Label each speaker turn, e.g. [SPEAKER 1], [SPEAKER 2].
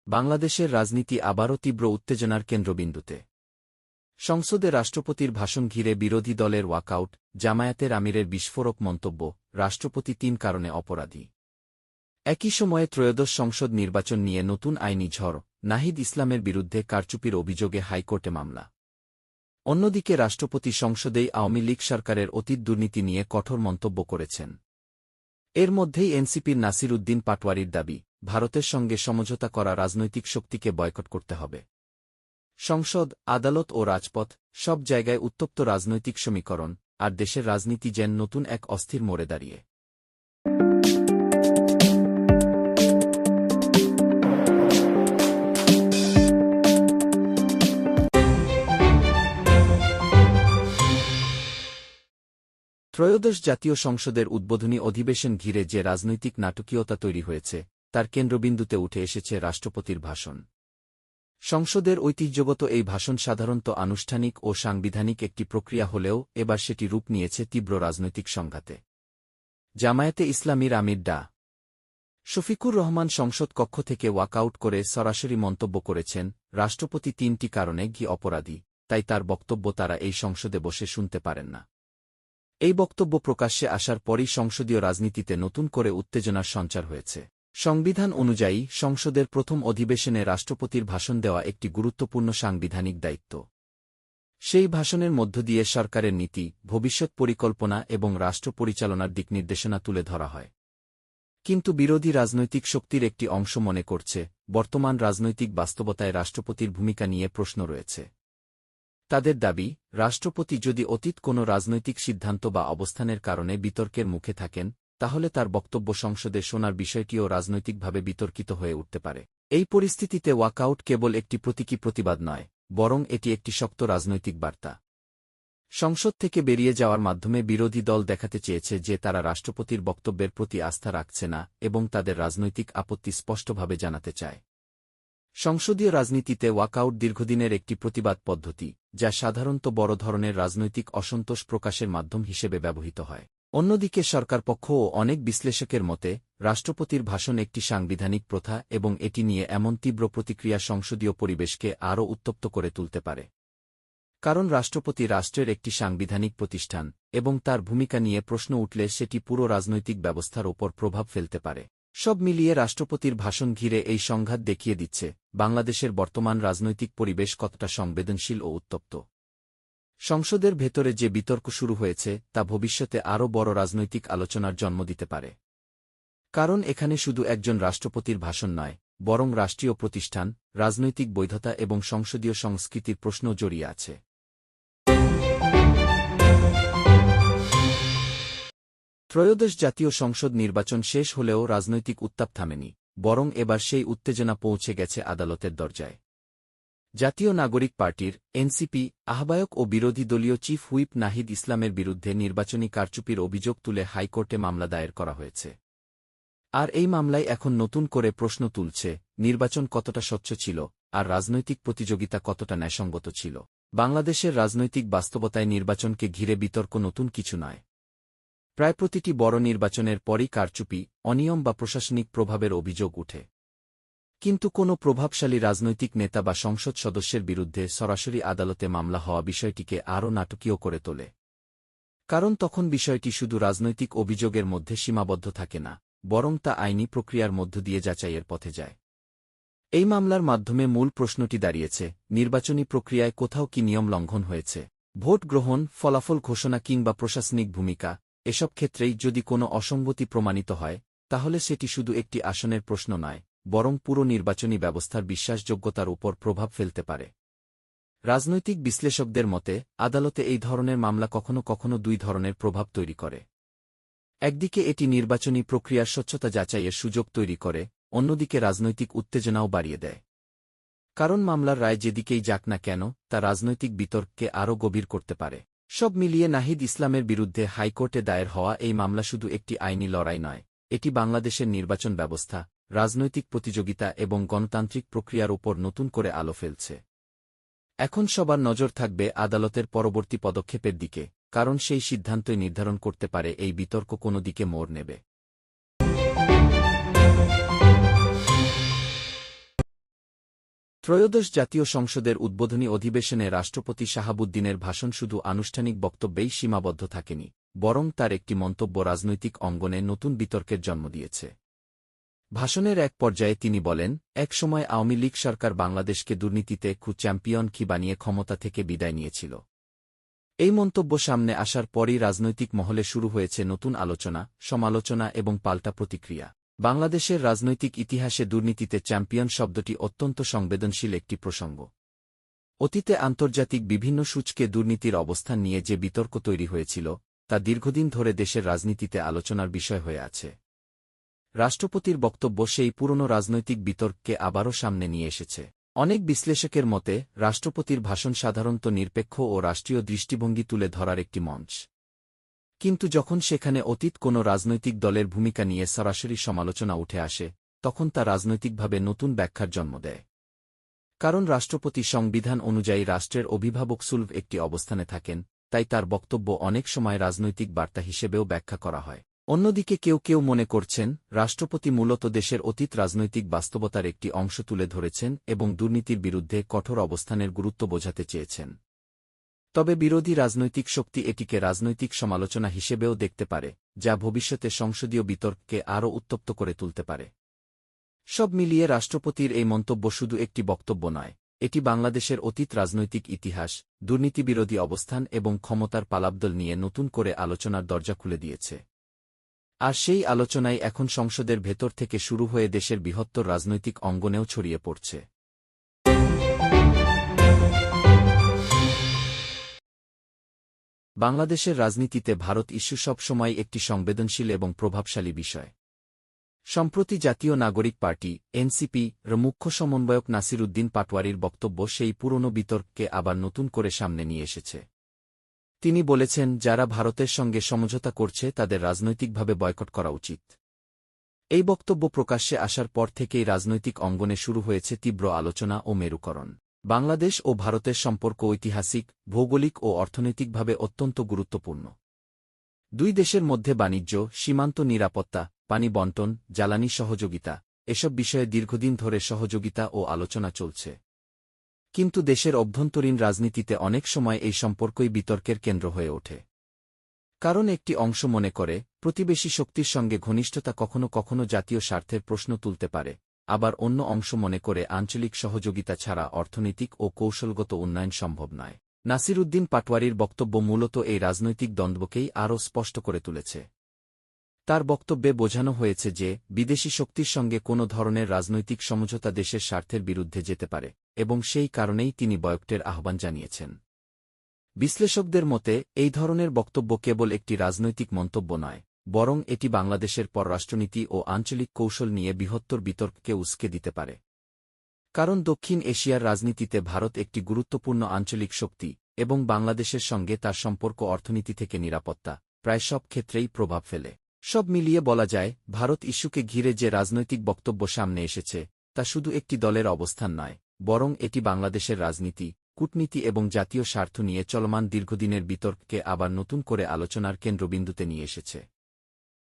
[SPEAKER 1] বাংলাদেশের রাজনীতি আবারও তীব্র উত্তেজনার কেন্দ্রবিন্দুতে। সংসদে রাষ্ট্রপতির ভাষণ ঘিরে বিরোধী দলের ওয়াকআউট, জামায়াতের আমিরের বিস্ফোরক মন্তব্য, রাষ্ট্রপতি ৩ কারণে অপরাধী। একই সময়ে ত্রয়োদশ সংসদ নির্বাচন নিয়ে নতুন আইনি ঝড়, নাহিদ ইসলামের বিরুদ্ধে কারচুপির অভিযোগে হাইকোর্টে মামলা। অন্যদিকে রাষ্ট্রপতি সংসদেই আওয়ামী লীগ সরকারের অতীত দুর্নীতি নিয়ে কঠোর মন্তব্য করেছেন। এর মধ্যেই এনসিপির নাসির উদ্দিন পাটোয়ারির দাবি, ভারতের সঙ্গে সমঝোতা করা রাজনৈতিক শক্তিকে বয়কট করতে হবে। সংসদ, আদালত ও রাজপথ, সব জায়গায় উত্তপ্ত রাজনৈতিক সমীকরণ, আর দেশের রাজনীতি যেন নতুন এক অস্থির মোড়ে দাঁড়িয়ে। ত্রয়োদশ জাতীয় সংসদের উদ্বোধনী অধিবেশন ঘিরে যে রাজনৈতিক নাটকীয়তা তৈরি হয়েছে, তার কেন্দ্রবিন্দুতে উঠে এসেছে রাষ্ট্রপতির ভাষণ। সংসদের ঐতিহ্যগত এই ভাষণ সাধারণত আনুষ্ঠানিক ও সাংবিধানিক একটি প্রক্রিয়া হলেও এবার সেটি রূপ নিয়েছে তীব্র রাজনৈতিক সংঘাতে। জামায়াতে ইসলামীর আমির ডা. শফিকুর রহমান সংসদ কক্ষ থেকে ওয়াকআউট করে সরাসরি মন্তব্য করেছেন, রাষ্ট্রপতি ৩টি কারণে অপরাধী, তাই তার বক্তব্য তারা এই সংসদে বসে শুনতে পারেন না। এই বক্তব্য প্রকাশ্যে আসার পরই সংসদীয় রাজনীতিতে নতুন করে উত্তেজনার সঞ্চার হয়েছে। সংবিধান অনুযায়ী সংসদের প্রথম অধিবেশনে রাষ্ট্রপতির ভাষণ দেওয়া একটি গুরুত্বপূর্ণ সাংবিধানিক দায়িত্ব। সেই ভাষণের মধ্য দিয়ে সরকারের নীতি, ভবিষ্যৎ পরিকল্পনা এবং রাষ্ট্র পরিচালনার দিকনির্দেশনা তুলে ধরা হয়। কিন্তু বিরোধী রাজনৈতিক শক্তির একটি অংশ মনে করছে, বর্তমান রাজনৈতিক বাস্তবতায় রাষ্ট্রপতির ভূমিকা নিয়ে প্রশ্ন রয়েছে। তাদের দাবি, রাষ্ট্রপতি যদি অতীত কোনো রাজনৈতিক সিদ্ধান্ত বা অবস্থানের কারণে বিতর্কের মুখে থাকেন, তাহলে তার বক্তব্য সংসদে শোনার বিষয়টিও রাজনৈতিকভাবে বিতর্কিত হয়ে উঠতে পারে। এই পরিস্থিতিতে ওয়াকআউট কেবল একটি প্রতীকী প্রতিবাদ নয়, বরং এটি একটি শক্ত রাজনৈতিক বার্তা। সংসদ থেকে বেরিয়ে যাওয়ার মাধ্যমে বিরোধী দল দেখাতে চেয়েছে যে তারা রাষ্ট্রপতির বক্তব্যের প্রতি আস্থা রাখছে না এবং তাদের রাজনৈতিক আপত্তি স্পষ্টভাবে জানাতে চায়। সংসদীয় রাজনীতিতে ওয়াকআউট দীর্ঘদিনের একটি প্রতিবাদ পদ্ধতি, যা সাধারণত বড় ধরনের রাজনৈতিক অসন্তোষ প্রকাশের মাধ্যম হিসেবে ব্যবহৃত হয়। অন্যদিকে সরকারপক্ষ ও অনেক বিশ্লেষকের মতে, রাষ্ট্রপতির ভাষণ একটি সাংবিধানিক প্রথা এবং এটি নিয়ে এমন তীব্র প্রতিক্রিয়া সংসদীয় পরিবেশকে আরও উত্তপ্ত করে তুলতে পারে। কারণ রাষ্ট্রপতি রাষ্ট্রের একটি সাংবিধানিক প্রতিষ্ঠান, এবং তার ভূমিকা নিয়ে প্রশ্ন উঠলে সেটি পুরো রাজনৈতিক ব্যবস্থার ওপর প্রভাব ফেলতে পারে। সব মিলিয়ে রাষ্ট্রপতির ভাষণ ঘিরে এই সংঘাত দেখিয়ে দিচ্ছে, বাংলাদেশের বর্তমান রাজনৈতিক পরিবেশ কতটা সংবেদনশীল ও উত্তপ্ত। সংসদের ভেতরে যে বিতর্ক শুরু হয়েছে তা ভবিষ্যতে আরও বড় রাজনৈতিক আলোচনার জন্ম দিতে পারে। কারণ এখানে শুধু একজন রাষ্ট্রপতির ভাষণ নয়, বরং রাষ্ট্রীয় প্রতিষ্ঠান, রাজনৈতিক বৈধতা এবং সংসদীয় সংস্কৃতির প্রশ্ন জড়িয়ে আছে। ত্রয়োদশ জাতীয় সংসদ নির্বাচন শেষ হলেও রাজনৈতিক উত্তাপ থামেনি, বরং এবার সেই উত্তেজনা পৌঁছে গেছে আদালতের দরজায়। জাতীয় নাগরিক পার্টির এনসিপি আহ্বায়ক ও বিরোধী দলীয় চিফ হুইপ নাহিদ ইসলামের বিরুদ্ধে নির্বাচনী কারচুপির অভিযোগ তুলে হাইকোর্টে মামলা দায়ের করা হয়েছে। আর এই মামলায় এখন নতুন করে প্রশ্ন তুলছে, নির্বাচন কতটা স্বচ্ছ ছিল, আর রাজনৈতিক প্রতিযোগিতা কতটা ন্যায়সঙ্গত ছিল। বাংলাদেশের রাজনৈতিক বাস্তবতায় নির্বাচনকে ঘিরে বিতর্ক নতুন কিছু নয়। প্রায় প্রতিটি বড় নির্বাচনের পরই কারচুপি, অনিয়ম বা প্রশাসনিক প্রভাবের অভিযোগ উঠে। কিন্তু কোনো প্রভাবশালী রাজনৈতিক নেতা বা সংসদ সদস্যের বিরুদ্ধে সরাসরি আদালতে মামলা হওয়া বিষয়টিকে আরও নাটকীয় করে তোলে। কারণ তখন বিষয়টি শুধু রাজনৈতিক অভিযোগের মধ্যে সীমাবদ্ধ থাকে না, বরং তা আইনি প্রক্রিয়ার মধ্য দিয়ে যাচাইয়ের পথে যায়। এই মামলার মাধ্যমে মূল প্রশ্নটি দাঁড়িয়েছে, নির্বাচনী প্রক্রিয়ায় কোথাও কি নিয়ম লঙ্ঘন হয়েছে। ভোট গ্রহণ, ফলাফল ঘোষণা কিংবা প্রশাসনিক ভূমিকা, এসব ক্ষেত্রেই যদি কোনো অসঙ্গতি প্রমাণিত হয়, তাহলে সেটি শুধু একটি আসনের প্রশ্ন নয়, বরং পুরো নির্বাচনী ব্যবস্থার বিশ্বাসযোগ্যতার উপর প্রভাব ফেলতে পারে। রাজনৈতিক বিশ্লেষকদের মতে, আদালতে এই ধরনের মামলা কখনো কখনো দুই ধরনের প্রভাব তৈরি করে। একদিকে এটি নির্বাচনী প্রক্রিয়ার স্বচ্ছতা যাচাইয়ের সুযোগ তৈরি করে, অন্যদিকে রাজনৈতিক উত্তেজনাও বাড়িয়ে দেয়। কারণ মামলার রায় যেদিকেই যাক না কেন, তা রাজনৈতিক বিতর্ককে আরও গভীর করতে পারে। সব মিলিয়ে নাহিদ ইসলামের বিরুদ্ধে হাইকোর্টে দায়ের হওয়া এই মামলা শুধু একটি আইনি লড়াই নয়, এটি বাংলাদেশের নির্বাচন ব্যবস্থা, রাজনৈতিক প্রতিযোগিতা এবং গণতান্ত্রিক প্রক্রিয়ার উপর নতুন করে আলো ফেলছে। এখন সবার নজর থাকবে আদালতের পরবর্তী পদক্ষেপের দিকে, কারণ সেই সিদ্ধান্তই নির্ধারণ করতে পারে এই বিতর্ক কোন দিকে মোড় নেবে। ত্রয়োদশ জাতীয় সংসদের উদ্বোধনী অধিবেশনে রাষ্ট্রপতি শাহাবুদ্দিনের ভাষণ শুধু আনুষ্ঠানিক বক্তব্যেই সীমাবদ্ধ থাকেনি, বরং তার একটি মন্তব্য রাজনৈতিক অঙ্গনে নতুন বিতর্কের জন্ম দিয়েছে। ভাষণের এক পর্যায়ে তিনি বলেন, এক সময় আওয়ামী লীগ সরকার বাংলাদেশকে দুর্নীতিতে চ্যাম্পিয়ন কি বানিয়ে ক্ষমতা থেকে বিদায় নিয়েছিল। এই মন্তব্য সামনে আসার পরই রাজনৈতিক মহলে শুরু হয়েছে নতুন আলোচনা, সমালোচনা এবং পাল্টা প্রতিক্রিয়া। বাংলাদেশের রাজনৈতিক ইতিহাসে দুর্নীতিতে চ্যাম্পিয়ন শব্দটি অত্যন্ত সংবেদনশীল একটি প্রসঙ্গ। অতীতে আন্তর্জাতিক বিভিন্ন সূচকে দুর্নীতির অবস্থান নিয়ে যে বিতর্ক তৈরি হয়েছিল, তা দীর্ঘদিন ধরে দেশের রাজনীতিতে আলোচনার বিষয় হয়ে আছে। রাষ্ট্রপতির বক্তব্য সেই পুরনো রাজনৈতিক বিতর্ককে আবারও সামনে নিয়ে এসেছে। অনেক বিশ্লেষকের মতে, রাষ্ট্রপতির ভাষণ সাধারণত নিরপেক্ষ ও রাষ্ট্রীয় দৃষ্টিভঙ্গি তুলে ধরার একটি মঞ্চ। কিন্তু যখন সেখানে অতীত কোনো রাজনৈতিক দলের ভূমিকা নিয়ে সরাসরি সমালোচনা উঠে আসে, তখন তা রাজনৈতিকভাবে নতুন ব্যাখ্যার জন্ম দেয়। কারণ রাষ্ট্রপতি সংবিধান অনুযায়ী রাষ্ট্রের অভিভাবক সুলভ একটি অবস্থানে থাকেন, তাই তার বক্তব্য অনেক সময় রাজনৈতিক বার্তা হিসেবেও ব্যাখ্যা করা হয়। অন্যদিকে কেউ কেউ মনে করছেন, রাষ্ট্রপতি মূলত দেশের অতীত রাজনৈতিক বাস্তবতার একটি অংশ তুলে ধরেছেন এবং দুর্নীতির বিরুদ্ধে কঠোর অবস্থানের গুরুত্ব বোঝাতে চেয়েছেন। তবে বিরোধী রাজনৈতিক শক্তি এটিকে রাজনৈতিক সমালোচনা হিসেবেও দেখতে পারে, যা ভবিষ্যতে সংসদীয় বিতর্ককে আরও উত্তপ্ত করে তুলতে পারে। সব মিলিয়ে রাষ্ট্রপতির এই মন্তব্য শুধু একটি বক্তব্য নয়, এটি বাংলাদেশের অতীত রাজনৈতিক ইতিহাস, দুর্নীতিবিরোধী অবস্থান এবং ক্ষমতার পালাবদল নিয়ে নতুন করে আলোচনার দরজা খুলে দিয়েছে। আর সেই আলোচনাই এখন সংসদের ভেতর থেকে শুরু হয়ে দেশের বৃহত্তর রাজনৈতিক অঙ্গনেও ছড়িয়ে পড়ছে। বাংলাদেশের রাজনীতিতে ভারত ইস্যু সবসময় একটি সংবেদনশীল এবং প্রভাবশালী বিষয়। সম্প্রতি জাতীয় নাগরিক পার্টি এনসিপি-র মুখ্য সমন্বয়ক নাসির উদ্দিন পাটোয়ারির বক্তব্য সেই পুরনো বিতর্ককে আবার নতুন করে সামনে নিয়ে এসেছে। তিনি বলেছেন, যারা ভারতের সঙ্গে সমঝোতা করছে তাদের রাজনৈতিকভাবে বয়কট করা উচিত। এই বক্তব্য প্রকাশ্যে আসার পর থেকেই রাজনৈতিক অঙ্গনে শুরু হয়েছে তীব্র আলোচনা ও মেরুকরণ। বাংলাদেশ ও ভারতের সম্পর্ক ঐতিহাসিক, ভৌগোলিক ও অর্থনৈতিকভাবে অত্যন্ত গুরুত্বপূর্ণ। দুই দেশের মধ্যে বাণিজ্য, সীমান্ত নিরাপত্তা, পানি বণ্টন, জ্বালানি সহযোগিতা, এসব বিষয়ে দীর্ঘদিন ধরে সহযোগিতা ও আলোচনা চলছে। কিন্তু দেশের অভ্যন্তরীণ রাজনীতিতে অনেক সময় এই সম্পর্কই বিতর্কের কেন্দ্র হয়ে ওঠে। কারণ একটি অংশ মনে করে, প্রতিবেশী শক্তির সঙ্গে ঘনিষ্ঠতা কখনো কখনো জাতীয় স্বার্থের প্রশ্ন তুলতে পারে, আবার অন্য অংশ মনে করে আঞ্চলিক সহযোগিতা ছাড়া অর্থনৈতিক ও কৌশলগত উন্নয়ন সম্ভব নয়। নাসির উদ্দিন পাটোয়ারির বক্তব্য মূলত এই রাজনৈতিক দ্বন্দ্বকেই আরও স্পষ্ট করে তুলেছে। তার বক্তব্যে বোঝানো হয়েছে যে, বিদেশি শক্তির সঙ্গে কোনো ধরনের রাজনৈতিক সমঝোতা দেশের স্বার্থের বিরুদ্ধে যেতে পারে, এবং সেই কারণেই তিনি বয়কটের আহ্বান জানিয়েছেন। বিশ্লেষকদের মতে, এই ধরনের বক্তব্য কেবল একটি রাজনৈতিক মন্তব্য নয়, বরং এটি বাংলাদেশের পররাষ্ট্রনীতি ও আঞ্চলিক কৌশল নিয়ে বৃহত্তর বিতর্ককে উস্কে দিতে পারে। কারণ দক্ষিণ এশিয়ার রাজনীতিতে ভারত একটি গুরুত্বপূর্ণ আঞ্চলিক শক্তি, এবং বাংলাদেশের সঙ্গে তার সম্পর্ক অর্থনীতি থেকে নিরাপত্তা, প্রায় সব ক্ষেত্রেই প্রভাব ফেলে। সব মিলিয়ে বলা যায়, ভারত ইস্যুকে ঘিরে যে রাজনৈতিক বক্তব্য সামনে এসেছে, তা শুধু একটি দলের অবস্থান নয়, বরং এটি বাংলাদেশের রাজনীতি, কূটনীতি এবং জাতীয় স্বার্থ নিয়ে চলমান দীর্ঘদিনের বিতর্ককে আবার নতুন করে আলোচনার কেন্দ্রবিন্দুতে নিয়ে এসেছে।